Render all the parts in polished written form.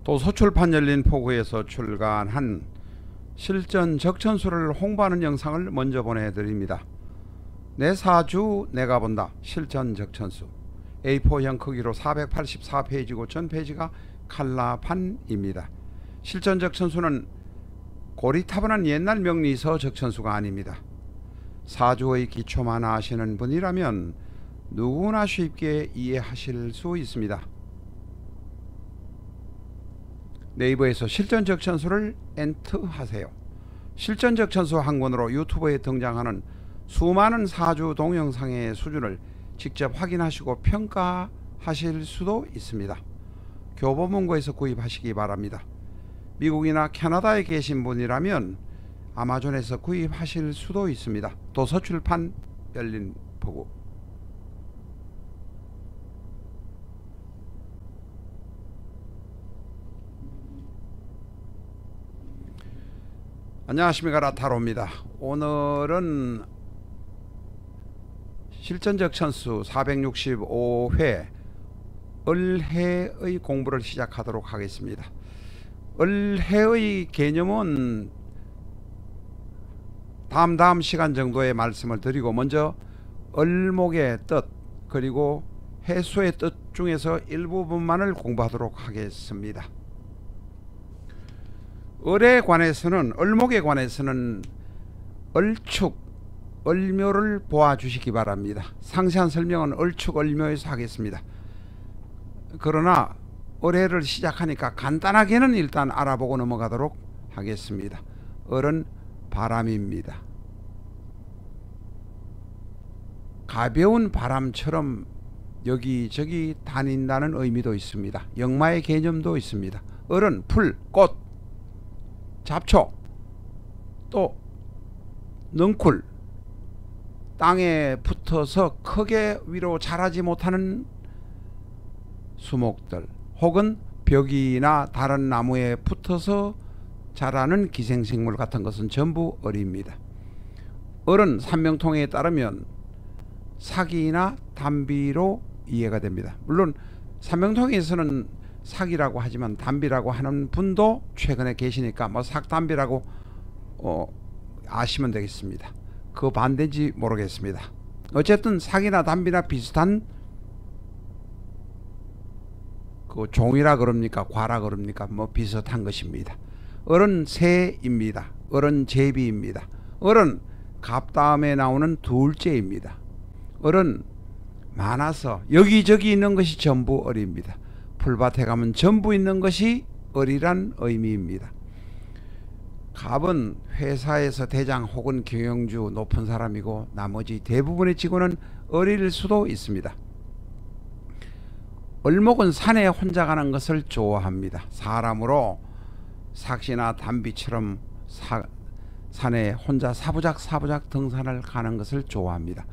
또 서출판 열린 포구에서 출간한 실전 적천수를 홍보하는 영상을 먼저 보내드립니다. 내 사주 내가 본다 실전 적천수 A4형 크기로 484페이지고 전페이지가 칼라판입니다. 실전 적천수는 고리타분한 옛날 명리서 적천수가 아닙니다. 사주의 기초만 아시는 분이라면 누구나 쉽게 이해하실 수 있습니다. 네이버에서 실전 적천수를 엔터하세요. 실전 적천수 한 권으로 유튜브에 등장하는 수많은 사주 동영상의 수준을 직접 확인하시고 평가하실 수도 있습니다. 교보문고에서 구입하시기 바랍니다. 미국이나 캐나다에 계신 분이라면 아마존에서 구입하실 수도 있습니다. 도서출판 열린 포구. 안녕하십니까, 라타로입니다. 오늘은 실전적천수 465회 을해의 공부를 시작하도록 하겠습니다. 을해의 개념은 다음 시간 정도에 말씀을 드리고, 먼저 을목의 뜻 그리고 해수의 뜻 중에서 일부분만을 공부하도록 하겠습니다. 을에 관해서는, 을목에 관해서는 을축, 을묘를 보아주시기 바랍니다. 상세한 설명은 을축, 을묘에서 하겠습니다. 그러나 을해를 시작하니까 간단하게는 일단 알아보고 넘어가도록 하겠습니다. 을은 바람입니다. 가벼운 바람처럼 여기저기 다닌다는 의미도 있습니다. 역마의 개념도 있습니다. 을은 풀, 꽃, 잡초, 또 넝쿨, 땅에 붙어서 크게 위로 자라지 못하는 수목들, 혹은 벽이나 다른 나무에 붙어서 자라는 기생식물 같은 것은 전부 을입니다. 을은 산명통에 따르면 사기나 담비로 이해가 됩니다. 물론 산명통에서는 사기라고 하지만 담비라고 하는 분도 최근에 계시니까 뭐 삭담비라고 아시면 되겠습니다. 그 반대인지 모르겠습니다. 어쨌든 사기나 담비나 비슷한 그 종이라 그럽니까, 과라 그럽니까, 뭐 비슷한 것입니다. 을은 새입니다. 을은 제비입니다. 을은 갑 다음에 나오는 둘째입니다. 을은 많아서 여기저기 있는 것이 전부 을입니다. 풀밭에 가면 전부 있는 것이 을이란 의미입니다. 갑은 회사에서 대장 혹은 경영주 높은 사람이고, 나머지 대부분의 직원은 을일 수도 있습니다. 을목은 산에 혼자 가는 것을 좋아합니다. 사람으로 삭시나 담비처럼 산에 혼자 사부작 등산을 가는 것을 좋아합니다.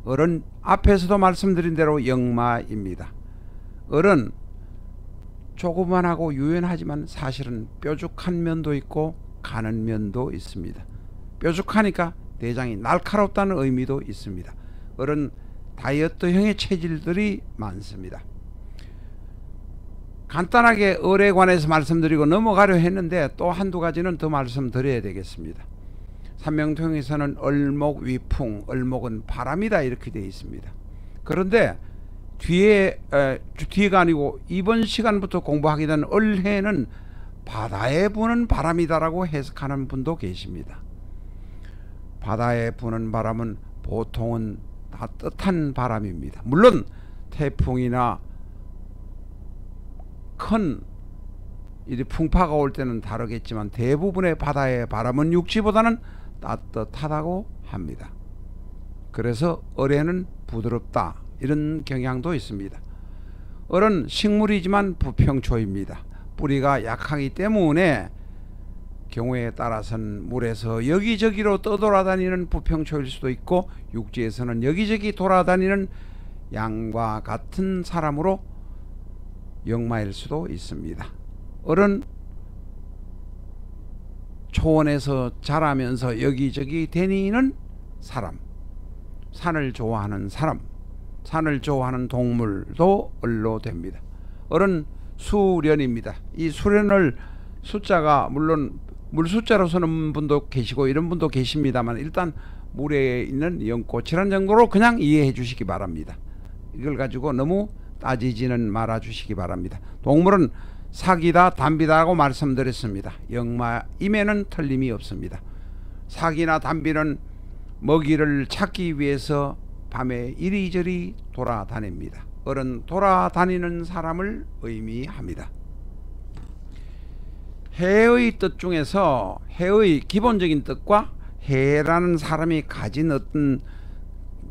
을은 앞에서도 말씀드린 대로 역마입니다. 을은 조그만하고 유연하지만 사실은 뾰족한 면도 있고 가는 면도 있습니다. 뾰족하니까 대장이 날카롭다는 의미도 있습니다. 을은 다이어트형의 체질들이 많습니다. 간단하게 을에 관해서 말씀드리고 넘어가려 했는데 또 한두 가지는 더 말씀드려야 되겠습니다. 산명통에서는 을목 위풍, 을목은 바람이다 이렇게 되어 있습니다. 그런데 뒤에가 아니고 이번 시간부터 공부하게 된 을해는 바다에 부는 바람이다라고 해석하는 분도 계십니다. 바다에 부는 바람은 보통은 따뜻한 바람입니다. 물론 태풍이나 큰 풍파가 올 때는 다르겠지만 대부분의 바다의 바람은 육지보다는 따뜻하다고 합니다. 그래서 을에는 부드럽다 이런 경향도 있습니다. 을은 식물이지만 부평초입니다. 뿌리가 약하기 때문에 경우에 따라서는 물에서 여기저기로 떠돌아다니는 부평초일 수도 있고, 육지에서는 여기저기 돌아다니는 양과 같은 사람으로 역마일 수도 있습니다. 을은 초원에서 자라면서 여기저기 다니는 사람, 산을 좋아하는 사람, 산을 좋아하는 동물도 을로 됩니다. 을은 수련입니다. 이 수련을 숫자가 물론 물 숫자로 쓰는 분도 계시고 이런 분도 계십니다만 일단 물에 있는 연꽃이라는 정도로 그냥 이해해 주시기 바랍니다. 이걸 가지고 너무 따지지는 말아 주시기 바랍니다. 동물은 사기다 담비다라고 말씀드렸습니다. 영마임에는 틀림이 없습니다. 사기나 담비는 먹이를 찾기 위해서 밤에 이리저리 돌아다닙니다. 어른 돌아다니는 사람을 의미합니다. 해의 뜻 중에서 해의 기본적인 뜻과 해라는 사람이 가진 어떤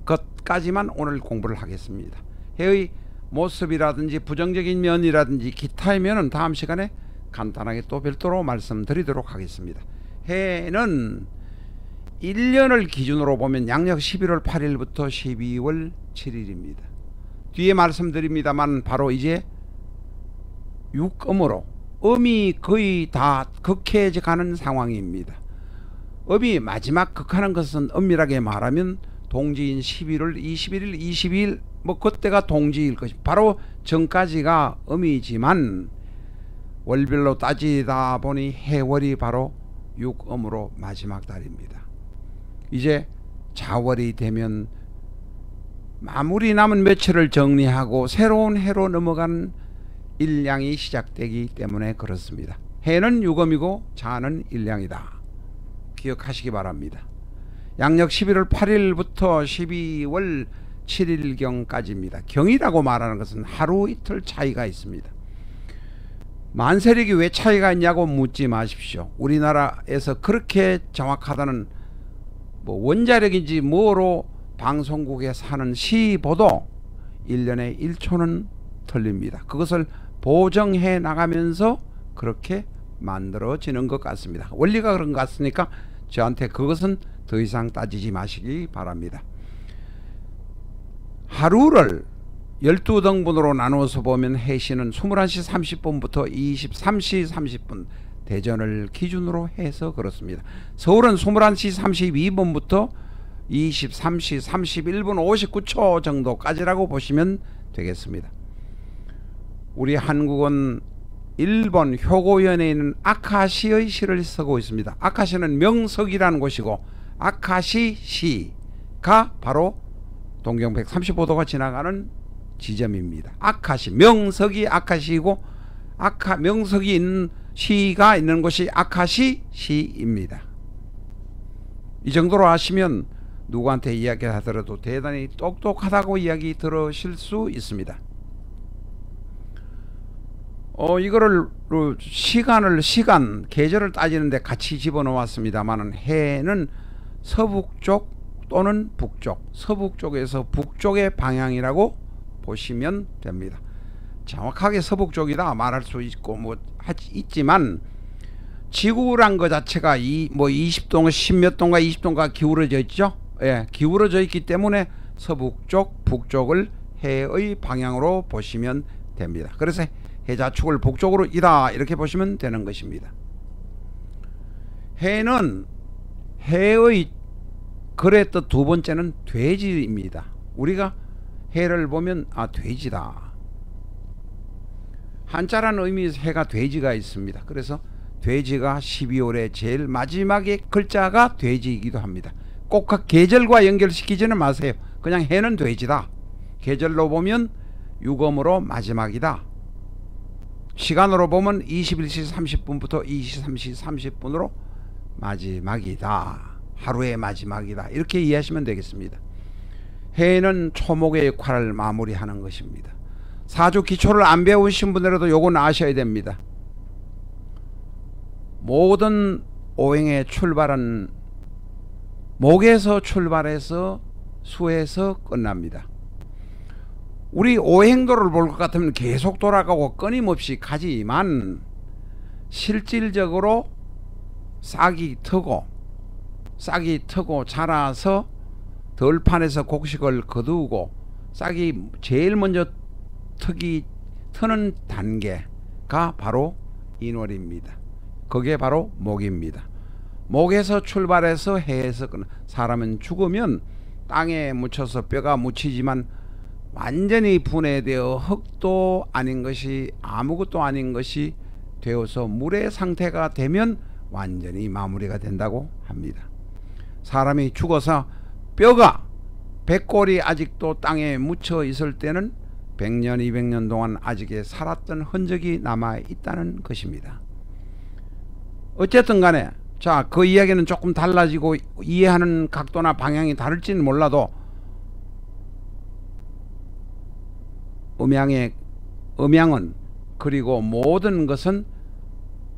것까지만 오늘 공부를 하겠습니다. 해의 모습이라든지 부정적인 면이라든지 기타의 면은 다음 시간에 간단하게 또 별도로 말씀드리도록 하겠습니다. 해는 1년을 기준으로 보면 양력 11월 8일부터 12월 7일입니다. 뒤에 말씀드립니다만 바로 이제 육음으로 음이 거의 다 극해져 가는 상황입니다. 음이 마지막 극하는 것은 엄밀하게 말하면 동지인 11월 21일, 22일 뭐 그때가 동지일 것입니다. 바로 전까지가 음이지만 월별로 따지다 보니 해월이 바로 육음으로 마지막 달입니다. 이제 자월이 되면 마무리 남은 며칠을 정리하고 새로운 해로 넘어가는 일량이 시작되기 때문에 그렇습니다. 해는 유금이고 자는 일량이다. 기억하시기 바랍니다. 양력 11월 8일부터 12월 7일경까지입니다. 경이라고 말하는 것은 하루 이틀 차이가 있습니다. 만세력이 왜 차이가 있냐고 묻지 마십시오. 우리나라에서 그렇게 정확하다는 뭐 원자력인지 뭐로 방송국에 사는 시보도 1년에 1초는 틀립니다. 그것을 보정해 나가면서 그렇게 만들어지는 것 같습니다. 원리가 그런 것 같으니까 저한테 그것은 더 이상 따지지 마시기 바랍니다. 하루를 12등분으로 나누어서 보면 해시는 21시 30분부터 23시 30분 대전을 기준으로 해서 그렇습니다. 서울은 21시 32분부터 23시 31분 59초 정도까지라고 보시면 되겠습니다. 우리 한국은 일본 효고현에 있는 아카시의 시를 쓰고 있습니다. 아카시는 명석이라는 곳이고 아카시시가 바로 동경 135도가 지나가는 지점입니다. 아카시, 명석이 아카시이고 명석이 있는 시가 있는 곳이 아카시시입니다. 이 정도로 아시면 누구한테 이야기하더라도 대단히 똑똑하다고 이야기 들으실 수 있습니다. 이거를 계절을 따지는데 같이 집어넣었습니다만 해는 서북쪽 또는 북쪽, 서북쪽에서 북쪽의 방향이라고 보시면 됩니다. 정확하게 서북쪽이다 말할 수 있고 있지만 지구란 것 자체가 20도인가 10몇 도인가 20도인가 기울어져 있죠. 예, 기울어져 있기 때문에 서북쪽, 북쪽을 해의 방향으로 보시면 됩니다. 그래서 해자축을 북쪽으로 이다 이렇게 보시면 되는 것입니다. 해는 해의 글의 뜻 두 번째는 돼지입니다. 우리가 해를 보면 돼지다. 한자라는 의미에서 해가 돼지가 있습니다. 그래서 돼지가 12월의 제일 마지막에 글자가 돼지이기도 합니다. 꼭 계절과 연결시키지는 마세요. 그냥 해는 돼지다. 계절로 보면 유금으로 마지막이다. 시간으로 보면 21시 30분부터 23시 30분으로 마지막이다. 하루의 마지막이다. 이렇게 이해하시면 되겠습니다. 해는 초목의 역할을 마무리하는 것입니다. 사주 기초를 안 배우신 분들도 요건 아셔야 됩니다. 모든 오행의 출발은 목에서 출발해서 수에서 끝납니다. 우리 오행도를 볼 것 같으면 계속 돌아가고 끊임없이 가지만 실질적으로 싹이 트고 자라서 덜판에서 곡식을 거두고 싹이 제일 먼저 트는 단계가 바로 인월입니다. 그게 바로 목입니다. 목에서 출발해서 해에서 사람은 죽으면 땅에 묻혀서 뼈가 묻히지만 완전히 분해되어 흙도 아닌 것이 아무것도 아닌 것이 되어서 물의 상태가 되면 완전히 마무리가 된다고 합니다. 사람이 죽어서 뼈가 백골이 아직도 땅에 묻혀 있을 때는 100년 200년 동안 아직에 살았던 흔적이 남아 있다는 것입니다. 어쨌든 간에 자, 그 이야기는 조금 달라지고 이해하는 각도나 방향이 다를지는 몰라도 음양은 그리고 모든 것은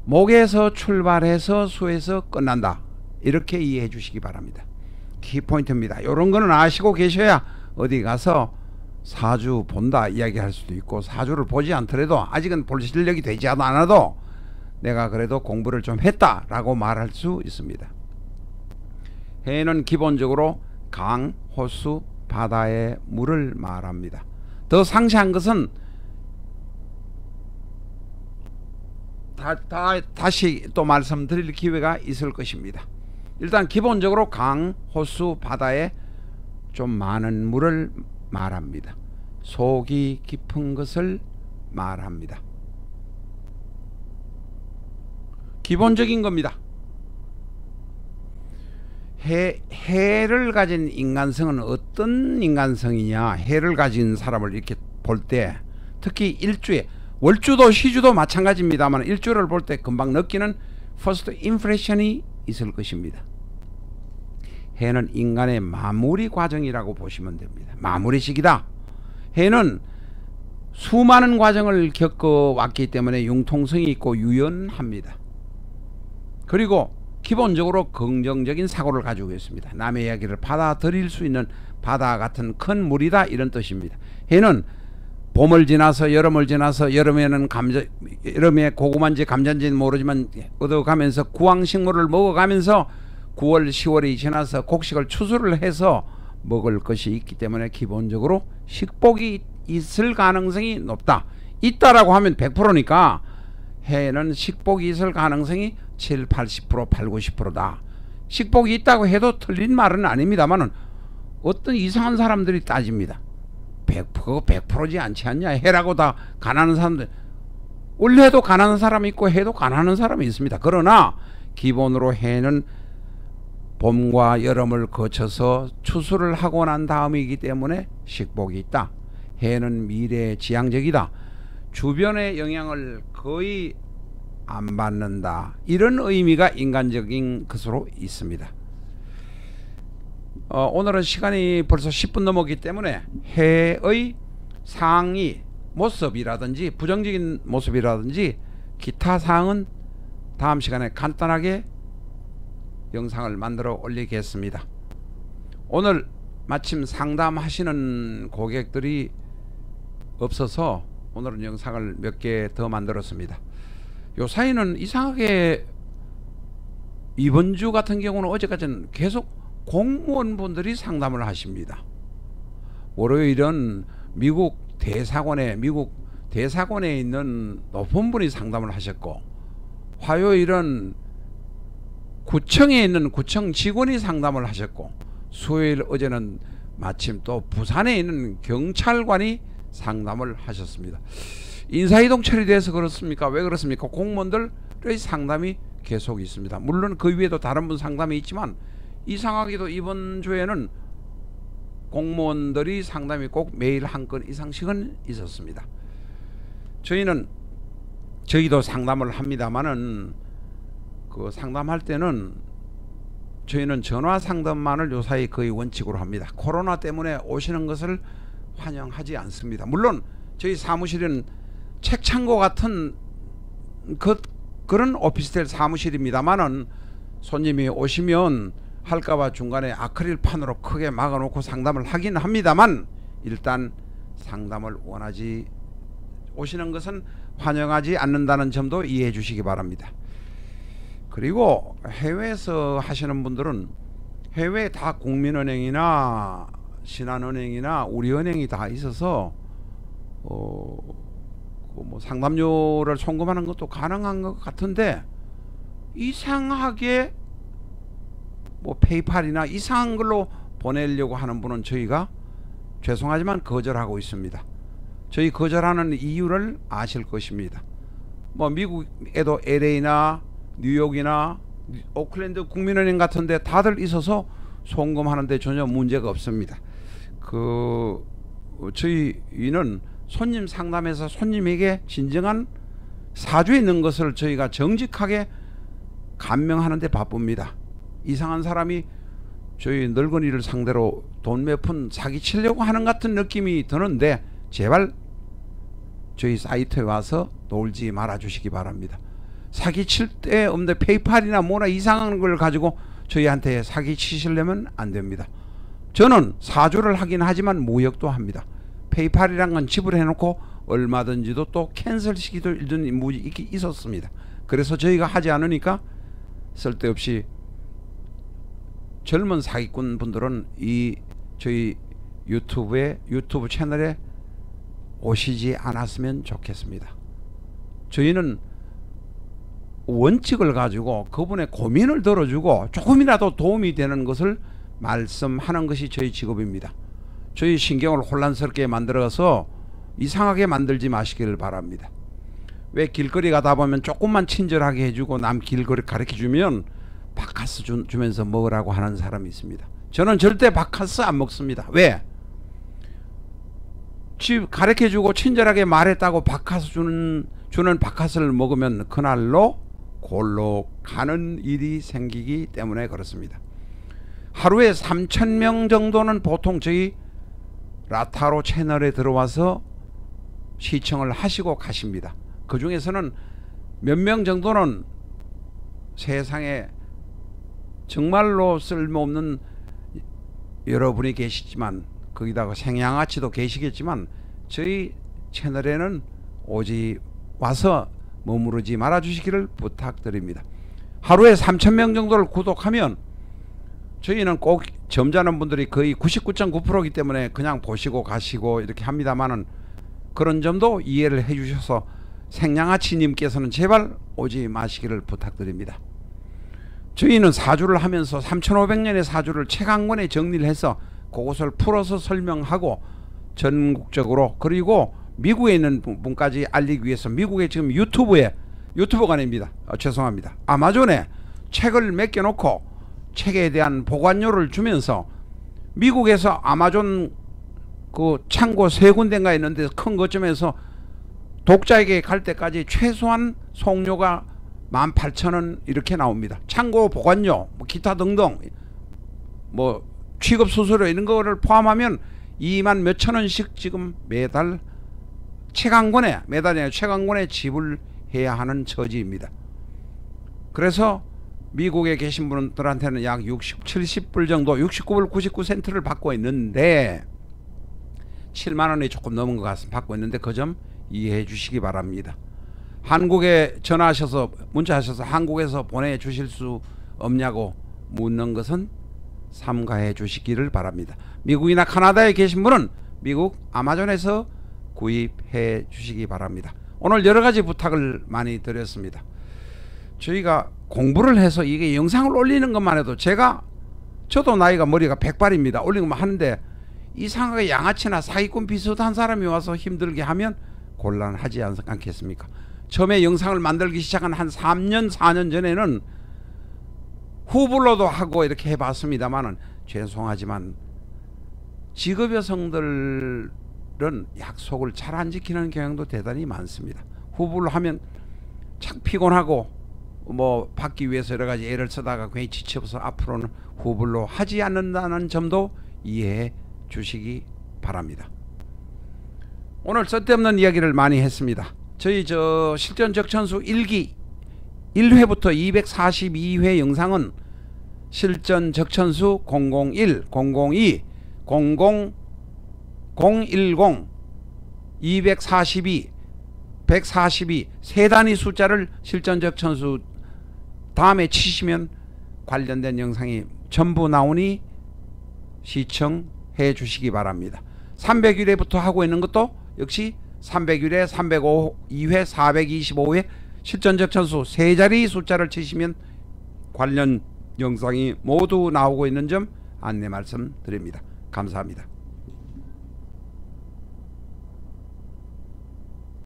목에서 출발해서 수에서 끝난다. 이렇게 이해해 주시기 바랍니다. 키포인트입니다. 이런 거는 아시고 계셔야 어디 가서 사주 본다 이야기할 수도 있고, 사주를 보지 않더라도 아직은 볼 실력이 되지 않아도 내가 그래도 공부를 좀 했다라고 말할 수 있습니다. 해는 기본적으로 강, 호수, 바다의 물을 말합니다. 더 상세한 것은 다시 또 말씀드릴 기회가 있을 것입니다. 일단 기본적으로 강, 호수, 바다에 좀 많은 물을 말합니다. 속이 깊은 것을 말합니다. 기본적인 겁니다. 해를 가진 인간성은 어떤 인간성이냐, 해를 가진 사람을 이렇게 볼 때 특히 일주에, 월주도 시주도 마찬가지입니다만 일주를 볼 때 금방 느끼는 first impression이 있을 것입니다. 해는 인간의 마무리 과정이라고 보시면 됩니다. 마무리식이다. 해는 수많은 과정을 겪어왔기 때문에 융통성이 있고 유연합니다. 그리고 기본적으로 긍정적인 사고를 가지고 있습니다. 남의 이야기를 받아들일 수 있는 바다 같은 큰 물이다, 이런 뜻입니다. 해는 봄을 지나서 여름을 지나서 여름에는 여름에 고구마인지 감자인지는 모르지만 얻어가면서 구황식물을 먹어가면서 9월 10월이 지나서 곡식을 추수를 해서 먹을 것이 있기 때문에 기본적으로 식복이 있을 가능성이 높다. 있다라고 하면 100%니까 해는 식복이 있을 가능성이 7, 80%, 8, 90%다. 식복이 있다고 해도 틀린 말은 아닙니다만 어떤 이상한 사람들이 따집니다. 100%지 않지 않냐. 해라고 다 가난한 사람들, 원래도 가난한 사람이 있고 해도 가난한 사람이 있습니다. 그러나 기본으로 해는 봄과 여름을 거쳐서 추수를 하고 난 다음이기 때문에 식복이 있다. 해는 미래의 지향적이다. 주변의 영향을 거의 안 받는다. 이런 의미가 인간적인 것으로 있습니다. 오늘은 시간이 벌써 10분 넘었기 때문에 해의 상위 모습이라든지 부정적인 모습이라든지 기타 사항은 다음 시간에 간단하게 영상을 만들어 올리겠습니다. 오늘 마침 상담하시는 고객들이 없어서 오늘은 영상을 몇 개 더 만들었습니다. 요 사이는 이상하게 이번 주 같은 경우는 어제까지는 계속 공무원분들이 상담을 하십니다. 월요일은 미국 대사관에 있는 높은 분이 상담을 하셨고, 화요일은 구청에 있는 구청 직원이 상담을 하셨고, 수요일 어제는 마침 또 부산에 있는 경찰관이 상담을 하셨습니다. 인사이동 처리돼서 그렇습니까? 왜 그렇습니까? 공무원들의 상담이 계속 있습니다. 물론 그 위에도 다른 분 상담이 있지만 이상하게도 이번 주에는 공무원들이 상담이 꼭 매일 한 건 이상씩은 있었습니다. 저희도 상담을 합니다만은 그 상담할 때는 저희는 전화 상담만을 요사이 거의 원칙으로 합니다. 코로나 때문에 오시는 것을 환영하지 않습니다. 물론 저희 사무실은 책창고 같은 그런 오피스텔 사무실입니다만은 손님이 오시면 할까봐 중간에 아크릴판으로 크게 막아놓고 상담을 하긴 합니다만 일단 상담을 오시는 것은 환영하지 않는다는 점도 이해해 주시기 바랍니다. 그리고 해외에서 하시는 분들은 해외에 다 국민은행이나 신한은행이나 우리은행이 다 있어서 뭐 상담료를 송금하는 것도 가능한 것 같은데 이상하게 뭐 페이팔이나 이상한 걸로 보내려고 하는 분은 저희가 죄송하지만 거절하고 있습니다. 저희 거절하는 이유를 아실 것입니다. 뭐 미국에도 LA나 뉴욕이나 오클랜드 국민은행 같은데 다들 있어서 송금하는데 전혀 문제가 없습니다. 저희는 손님 상담에서 손님에게 진정한 사주에 있는 것을 저희가 정직하게 감명하는 데 바쁩니다. 이상한 사람이 저희 늙은이를 상대로 돈 몇 푼 사기치려고 하는 같은 느낌이 드는데 제발 저희 사이트에 와서 놀지 말아 주시기 바랍니다. 사기칠 데 없는데 페이팔이나 뭐나 이상한 걸 가지고 저희한테 사기치시려면 안 됩니다. 저는 사주를 하긴 하지만 무역도 합니다. 페이팔이란 건 지불해 놓고 얼마든지도 또 캔슬시키도 있었습니다. 그래서 저희가 하지 않으니까 쓸데없이 젊은 사기꾼 분들은 저희 유튜브 채널에 오시지 않았으면 좋겠습니다. 저희는 원칙을 가지고 그분의 고민을 들어주고 조금이라도 도움이 되는 것을 말씀하는 것이 저희 직업입니다. 저희 신경을 혼란스럽게 만들어서 이상하게 만들지 마시기를 바랍니다. 왜 길거리 가다 보면 조금만 친절하게 해주고 남 길거리 가르쳐주면 바카스 주면서 먹으라고 하는 사람이 있습니다. 저는 절대 바카스 안 먹습니다. 왜? 집 가르쳐주고 친절하게 말했다고 바카스 주는 바카스를 먹으면 그날로 골로 가는 일이 생기기 때문에 그렇습니다. 하루에 3,000명 정도는 보통 저희 라타로 채널에 들어와서 시청을 하시고 가십니다. 그 중에서는 몇 명 정도는 세상에 정말로 쓸모없는 여러분이 계시지만 거기다가 생양아치도 계시겠지만 저희 채널에는 오지 와서 머무르지 말아 주시기를 부탁드립니다. 하루에 3,000명 정도를 구독하면 저희는 꼭 점잖은 분들이 거의 99.9%이기 때문에 그냥 보시고 가시고 이렇게 합니다만은 그런 점도 이해를 해 주셔서 생양아치님께서는 제발 오지 마시기를 부탁드립니다. 저희는 사주를 하면서 3,500년의 사주를 책 한 권에 정리를 해서 그것을 풀어서 설명하고 전국적으로 그리고 미국에 있는 분까지 알리기 위해서 미국에 지금 유튜버가 아닙니다. 죄송합니다. 아마존에 책을 맡겨놓고 책에 대한 보관료를 주면서 미국에서 아마존 그 창고 3군데가 있는데 큰 거점에서 독자에게 갈 때까지 최소한 송료가 18,000원 이렇게 나옵니다. 창고 보관료 뭐 기타 등등 뭐 취급 수수료 이런 거를 포함하면 2만 몇천 원씩 지금 매달 책 한 권에 매달에 책 한 권에 지불해야 하는 처지입니다. 그래서 미국에 계신 분들한테는 약 60, 70불 정도 69불 99센트를 받고 있는데 7만 원이 조금 넘은 것 같습니다. 받고 있는데 그 점 이해해 주시기 바랍니다. 한국에 전화하셔서 문자하셔서 한국에서 보내주실 수 없냐고 묻는 것은 삼가해 주시기를 바랍니다. 미국이나 카나다에 계신 분은 미국 아마존에서 구입해 주시기 바랍니다. 오늘 여러가지 부탁을 많이 드렸습니다. 저희가 공부를 해서 이게 영상을 올리는 것만 해도 저도 나이가 머리가 100발입니다. 올리는 것만 하는데 이상하게 양아치나 사기꾼 비슷한 사람이 와서 힘들게 하면 곤란하지 않겠습니까? 처음에 영상을 만들기 시작한 한 3년 4년 전에는 후불로도 하고 이렇게 해봤습니다만은 죄송하지만 직업 여성들은 약속을 잘 안 지키는 경향도 대단히 많습니다. 후불로 하면 참 피곤하고 뭐 받기 위해서 여러 가지 애를 쓰다가 괜히 지쳐서 앞으로는 후불로 하지 않는다는 점도 이해해 주시기 바랍니다. 오늘 쓸데없는 이야기를 많이 했습니다. 저희 실전 적천수 1기 1회부터 242회 영상은 실전 적천수 001, 002, 00, 010, 242, 142 세 단위 숫자를 실전 적천수 다음에 치시면 관련된 영상이 전부 나오니 시청해 주시기 바랍니다. 300일에부터 하고 있는 것도 역시 300일에 302회 425회 실전적천수 세 자리 숫자를 치시면 관련 영상이 모두 나오고 있는 점 안내 말씀드립니다. 감사합니다.